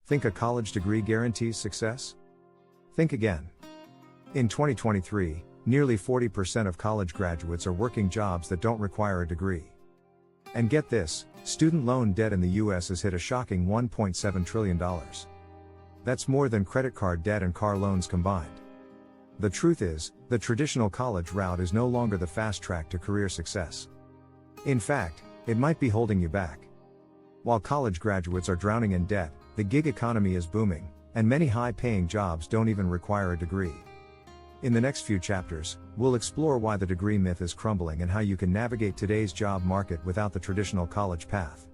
Think a college degree guarantees success? Think again. In 2023, nearly 40% of college graduates are working jobs that don't require a degree. And get this, student loan debt in the US has hit a shocking $1.7 trillion. That's more than credit card debt and car loans combined. The truth is, the traditional college route is no longer the fast track to career success. In fact, it might be holding you back. While college graduates are drowning in debt, the gig economy is booming, and many high-paying jobs don't even require a degree. In the next few chapters, we'll explore why the degree myth is crumbling and how you can navigate today's job market without the traditional college path.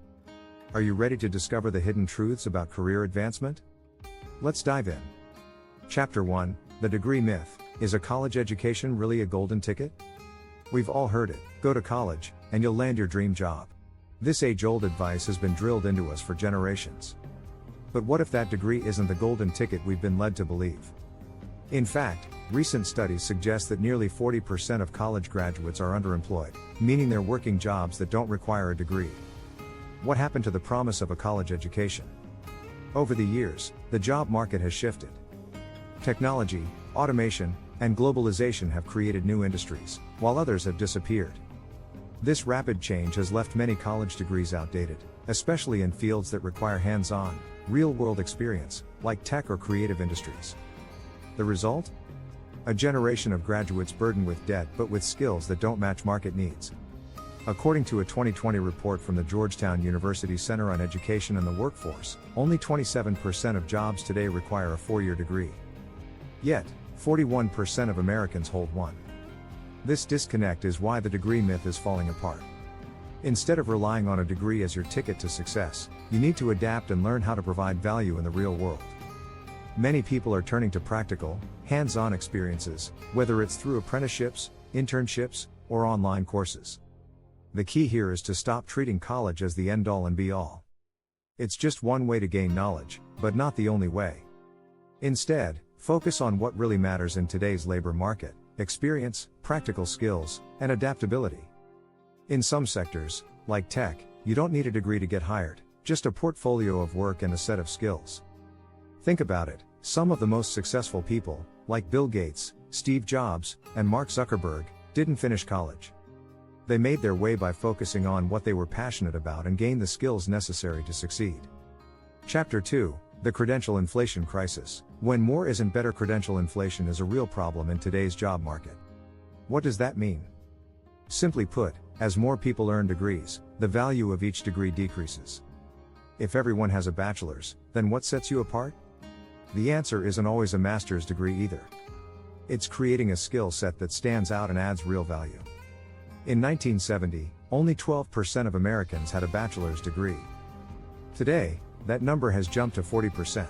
Are you ready to discover the hidden truths about career advancement? Let's dive in. Chapter 1, The Degree Myth. Is a college education really a golden ticket? We've all heard it, go to college, and you'll land your dream job. This age-old advice has been drilled into us for generations. But what if that degree isn't the golden ticket we've been led to believe? In fact, recent studies suggest that nearly 40% of college graduates are underemployed, meaning they're working jobs that don't require a degree. What happened to the promise of a college education? Over the years, the job market has shifted. Technology, automation, and globalization have created new industries, while others have disappeared. This rapid change has left many college degrees outdated, especially in fields that require hands-on, real-world experience, like tech or creative industries. The result? A generation of graduates burdened with debt but with skills that don't match market needs. According to a 2020 report from the Georgetown University Center on Education and the Workforce, only 27% of jobs today require a 4-year degree. Yet, 41% of Americans hold one. This disconnect is why the degree myth is falling apart. Instead of relying on a degree as your ticket to success, you need to adapt and learn how to provide value in the real world. Many people are turning to practical, hands-on experiences, whether it's through apprenticeships, internships, or online courses. The key here is to stop treating college as the end-all and be-all. It's just one way to gain knowledge, but not the only way. Instead, focus on what really matters in today's labor market: experience, practical skills, and adaptability. In some sectors, like tech, you don't need a degree to get hired, just a portfolio of work and a set of skills. Think about it, some of the most successful people, like Bill Gates, Steve Jobs, and Mark Zuckerberg, didn't finish college. They made their way by focusing on what they were passionate about and gained the skills necessary to succeed. Chapter 2, The Credential Inflation Crisis. When more isn't better, credential inflation is a real problem in today's job market. What does that mean? Simply put, as more people earn degrees, the value of each degree decreases. If everyone has a bachelor's, then what sets you apart? The answer isn't always a master's degree either. It's creating a skill set that stands out and adds real value. In 1970, only 12% of Americans had a bachelor's degree. Today, that number has jumped to 40%.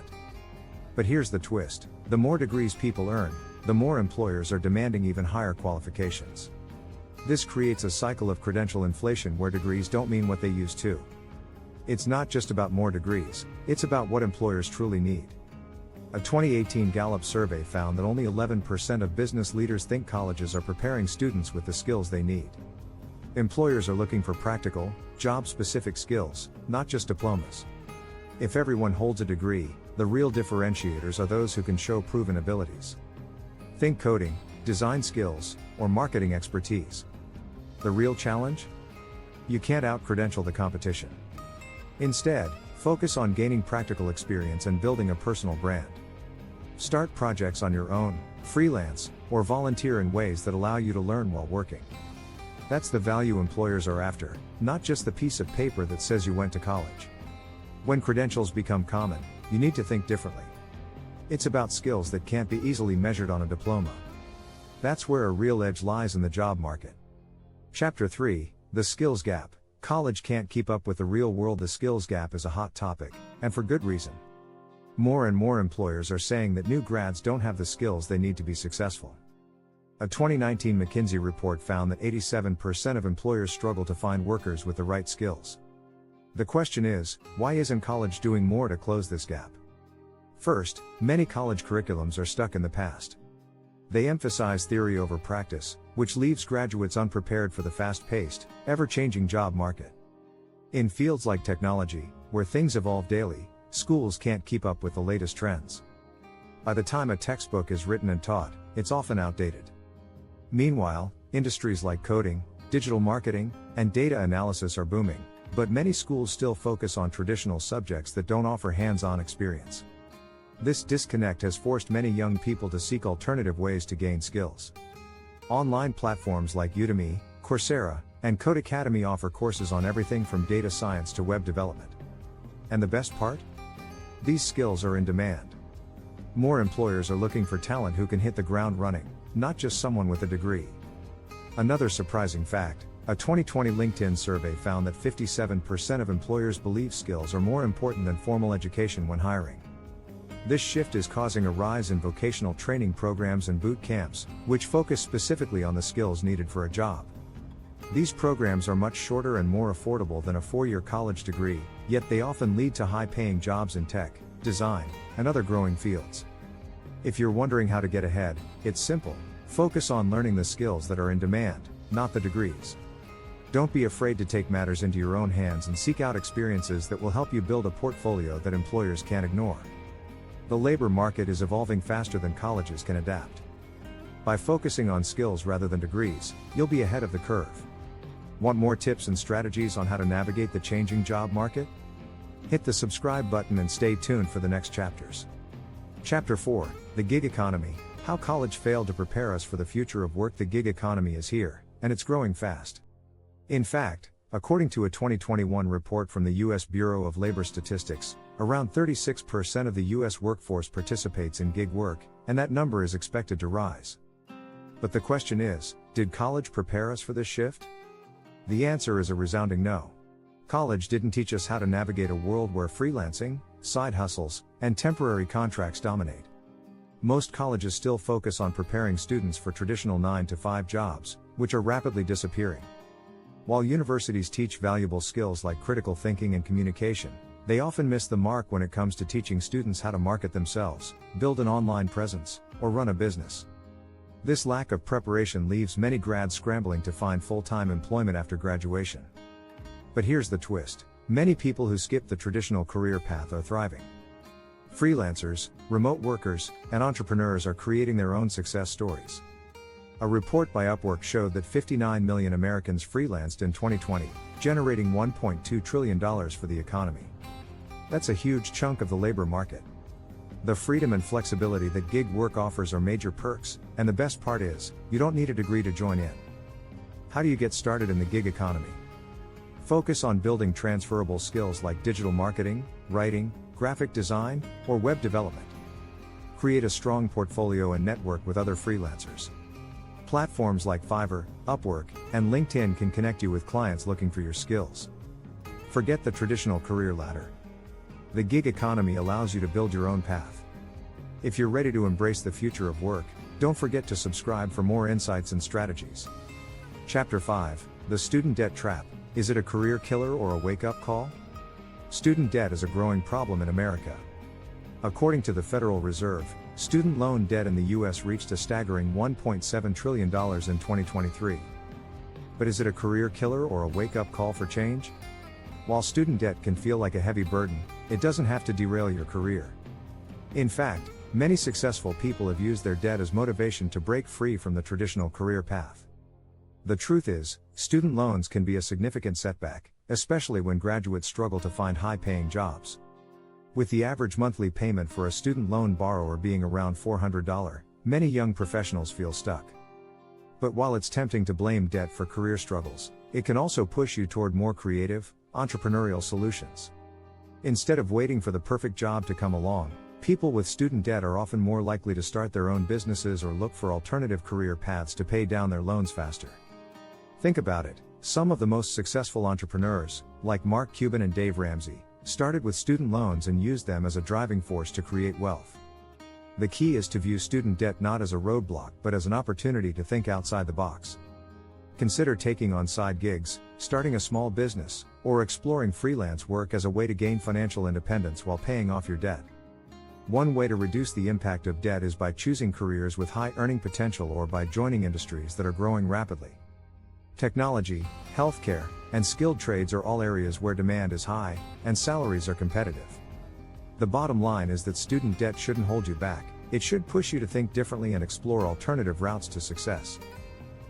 But here's the twist: the more degrees people earn, the more employers are demanding even higher qualifications. This creates a cycle of credential inflation where degrees don't mean what they used to. It's not just about more degrees, it's about what employers truly need. A 2018 Gallup survey found that only 11% of business leaders think colleges are preparing students with the skills they need. Employers are looking for practical, job-specific skills, not just diplomas. If everyone holds a degree, the real differentiators are those who can show proven abilities. Think coding, design skills, or marketing expertise. The real challenge? You can't out-credential the competition. Instead, focus on gaining practical experience and building a personal brand. Start projects on your own, freelance, or volunteer in ways that allow you to learn while working. That's the value employers are after, not just the piece of paper that says you went to college. When credentials become common, you need to think differently. It's about skills that can't be easily measured on a diploma. That's where a real edge lies in the job market. Chapter 3, The Skills Gap. College can't keep up with the real world. The skills gap is a hot topic, and for good reason. More and more employers are saying that new grads don't have the skills they need to be successful. A 2019 McKinsey report found that 87% of employers struggle to find workers with the right skills. The question is, why isn't college doing more to close this gap? First, many college curriculums are stuck in the past. They emphasize theory over practice, which leaves graduates unprepared for the fast-paced, ever-changing job market. In fields like technology, where things evolve daily, schools can't keep up with the latest trends. By the time a textbook is written and taught, it's often outdated. Meanwhile, industries like coding, digital marketing, and data analysis are booming, but many schools still focus on traditional subjects that don't offer hands-on experience. This disconnect has forced many young people to seek alternative ways to gain skills. Online platforms like Udemy, Coursera, and Codecademy offer courses on everything from data science to web development. And the best part? These skills are in demand. More employers are looking for talent who can hit the ground running, not just someone with a degree. Another surprising fact, a 2020 LinkedIn survey found that 57% of employers believe skills are more important than formal education when hiring. This shift is causing a rise in vocational training programs and boot camps, which focus specifically on the skills needed for a job. These programs are much shorter and more affordable than a 4-year college degree, yet they often lead to high-paying jobs in tech, design, and other growing fields. If you're wondering how to get ahead, it's simple. Focus on learning the skills that are in demand, not the degrees. Don't be afraid to take matters into your own hands and seek out experiences that will help you build a portfolio that employers can't ignore. The labor market is evolving faster than colleges can adapt. By focusing on skills rather than degrees, you'll be ahead of the curve. Want more tips and strategies on how to navigate the changing job market? Hit the subscribe button and stay tuned for the next chapters. Chapter 4, The Gig Economy, How College Failed to Prepare Us for the Future of Work. The gig economy is here, and it's growing fast. In fact, according to a 2021 report from the U.S. Bureau of Labor Statistics, around 36% of the U.S. workforce participates in gig work, and that number is expected to rise. But the question is, did college prepare us for this shift? The answer is a resounding no. College didn't teach us how to navigate a world where freelancing, side hustles, and temporary contracts dominate. Most colleges still focus on preparing students for traditional 9-to-5 jobs, which are rapidly disappearing. While universities teach valuable skills like critical thinking and communication, they often miss the mark when it comes to teaching students how to market themselves, build an online presence, or run a business. This lack of preparation leaves many grads scrambling to find full-time employment after graduation. But here's the twist: many people who skip the traditional career path are thriving. Freelancers, remote workers, and entrepreneurs are creating their own success stories. A report by Upwork showed that 59 million Americans freelanced in 2020, generating $1.2 trillion for the economy. That's a huge chunk of the labor market. The freedom and flexibility that gig work offers are major perks, and the best part is, you don't need a degree to join in. How do you get started in the gig economy? Focus on building transferable skills like digital marketing, writing, graphic design, or web development. Create a strong portfolio and network with other freelancers. Platforms like Fiverr, Upwork, and LinkedIn can connect you with clients looking for your skills. Forget the traditional career ladder. The gig economy allows you to build your own path. If you're ready to embrace the future of work, don't forget to subscribe for more insights and strategies. Chapter 5, The Student Debt Trap. Is it a career killer or a wake-up call? Student debt is a growing problem in America. According to the Federal Reserve, student loan debt in the U.S. reached a staggering $1.7 trillion in 2023. But is it a career killer or a wake-up call for change? While student debt can feel like a heavy burden, it doesn't have to derail your career. In fact, many successful people have used their debt as motivation to break free from the traditional career path. The truth is, student loans can be a significant setback, especially when graduates struggle to find high-paying jobs. With the average monthly payment for a student loan borrower being around $400, many young professionals feel stuck. But while it's tempting to blame debt for career struggles, it can also push you toward more creative, entrepreneurial solutions. Instead of waiting for the perfect job to come along, people with student debt are often more likely to start their own businesses or look for alternative career paths to pay down their loans faster. Think about it, some of the most successful entrepreneurs, like Mark Cuban and Dave Ramsey, started with student loans and used them as a driving force to create wealth. The key is to view student debt not as a roadblock but as an opportunity to think outside the box. Consider taking on side gigs, starting a small business, or exploring freelance work as a way to gain financial independence while paying off your debt. One way to reduce the impact of debt is by choosing careers with high earning potential or by joining industries that are growing rapidly. Technology, healthcare, and skilled trades are all areas where demand is high, and salaries are competitive. The bottom line is that student debt shouldn't hold you back, it should push you to think differently and explore alternative routes to success.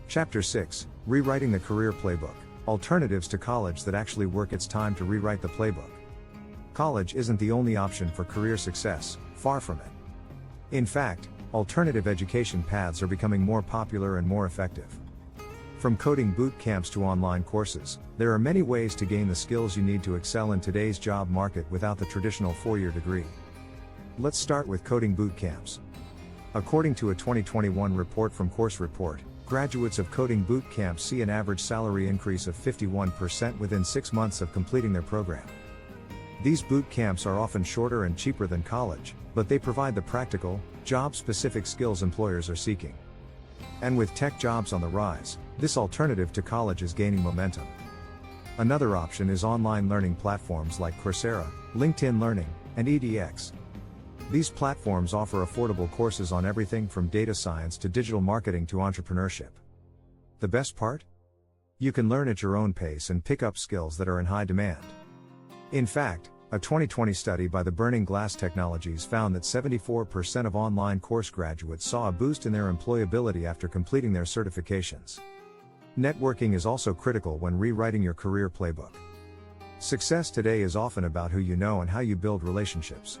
Chapter 6, Rewriting the Career Playbook, Alternatives to College that Actually Work. It's time to rewrite the playbook. College isn't the only option for career success, far from it. In fact, alternative education paths are becoming more popular and more effective. From coding boot camps to online courses, there are many ways to gain the skills you need to excel in today's job market without the traditional four-year degree. Let's start with coding boot camps. According to a 2021 report from Course Report, graduates of coding boot camps see an average salary increase of 51% within 6 months of completing their program. These boot camps are often shorter and cheaper than college, but they provide the practical, job-specific skills employers are seeking. And with tech jobs on the rise, this alternative to college is gaining momentum. Another option is online learning platforms like Coursera, LinkedIn Learning, and edX. These platforms offer affordable courses on everything from data science to digital marketing to entrepreneurship. The best part? You can learn at your own pace and pick up skills that are in high demand. In fact, a 2020 study by the Burning Glass Technologies found that 74% of online course graduates saw a boost in their employability after completing their certifications. Networking is also critical when rewriting your career playbook. Success today is often about who you know and how you build relationships.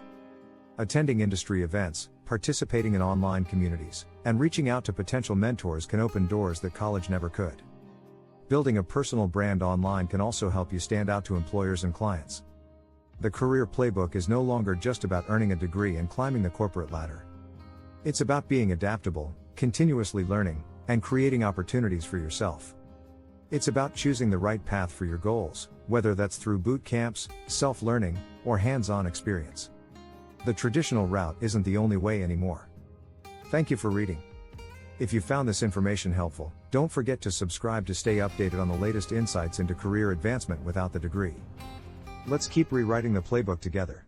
Attending industry events, participating in online communities, and reaching out to potential mentors can open doors that college never could. Building a personal brand online can also help you stand out to employers and clients. The career playbook is no longer just about earning a degree and climbing the corporate ladder. It's about being adaptable, continuously learning, and creating opportunities for yourself. It's about choosing the right path for your goals, whether that's through boot camps, self-learning, or hands-on experience. The traditional route isn't the only way anymore. Thank you for reading. If you found this information helpful, don't forget to subscribe to stay updated on the latest insights into career advancement without the degree. Let's keep rewriting the playbook together.